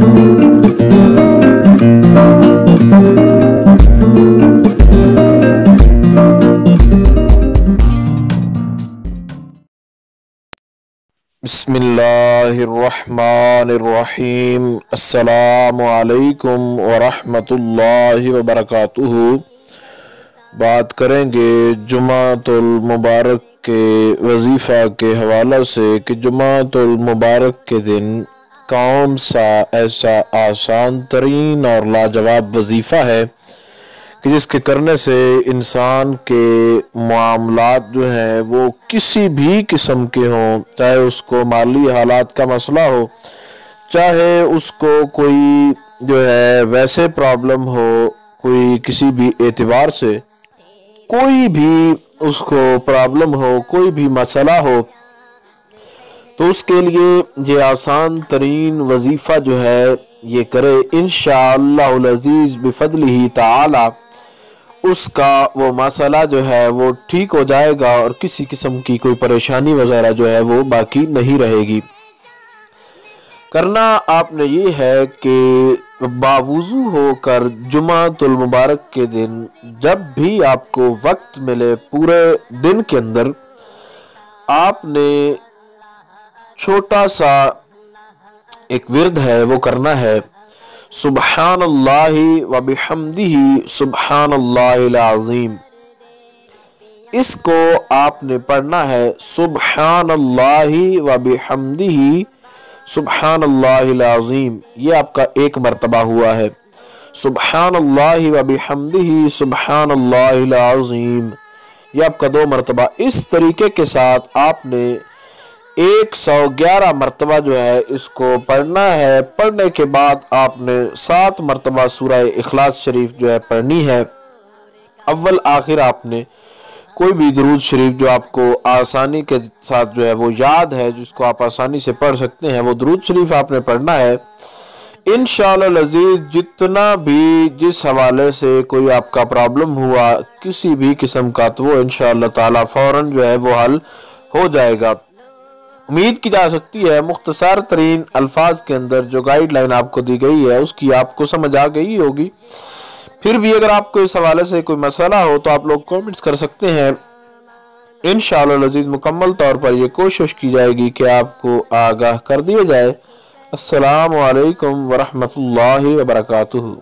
बिस्मिल्लाहिर्रहमानिर्रहीम। अस्सलामु अलैकुम वरहमतुल्लाहि वबरकातुहू। बात करेंगे जुमातुल मुबारक के वजीफ़ा के हवाला से कि जुमातुल मुबारक के दिन कौन सा ऐसा आसान तरीन और लाजवाब वजीफ़ा है कि जिसके करने से इंसान के मामलात जो हैं वो किसी भी किस्म के हों, चाहे उसको माली हालात का मसला हो, चाहे उसको कोई जो है वैसे प्रॉब्लम हो, कोई किसी भी एतबार से कोई भी उसको प्रॉब्लम हो, कोई भी मसला हो, तो उसके लिए ये आसान तरीन वजीफ़ा जो है ये करे। इंशाअल्लाहुल अज़ीज़ बिफ़ज़लिही ताला उसका वो मसला जो है वो ठीक हो जाएगा और किसी किस्म की कोई परेशानी वगैरह जो है वो बाकी नहीं रहेगी। करना आपने ये है कि बावुज़ू होकर जुमातुल मुबारक के दिन जब भी आपको वक्त मिले पूरे दिन के अंदर आपने छोटा सा एक विर्द है वो करना है। सुब्हानल्लाहि व बिहम्दिही सुब्हानल्लाहिल अज़ीम। इसको आपने पढ़ना है सुब्हानल्लाहि व बिहम्दिही सुब्हानल्लाहिल अज़ीम। ये आपका एक मर्तबा हुआ है। सुब्हानल्लाहि व बिहम्दिही सुब्हानल्लाहिल अज़ीम ये आपका 2 मर्तबा। इस तरीके के साथ आपने 111 मरतबा जो है इसको पढ़ना है। पढ़ने के बाद आपने 7 मरतबा सूरह इखलास शरीफ जो है पढ़नी है। अव्वल आखिर आपने कोई भी दुरूद शरीफ जो आपको आसानी के साथ जो है वो याद है, जिसको आप आसानी से पढ़ सकते हैं, वो दुरूद शरीफ आपने पढ़ना है। इंशाअल्लाह अज़ीज़ जितना भी जिस हवाले से कोई आपका प्रॉब्लम हुआ किसी भी किस्म का, तो वो इंशाअल्लाह ताला फ़ौरन जो है वो हल हो जाएगा। उम्मीद की जा सकती है मुख्तसर तरीन अल्फाज के अंदर जो गाइडलाइन आपको दी गई है उसकी आपको समझ आ गई होगी। फिर भी अगर आपको इस हवाले से कोई मसला हो तो आप लोग कमेंट्स कर सकते हैं। इंशाअल्लाह अज़ीज़ मुकम्मल तौर पर ये कोशिश की जाएगी कि आपको आगाह कर दिया जाए। अस्सलामु अलैकुम वरहमतुल्लाहि वबरकातुहू।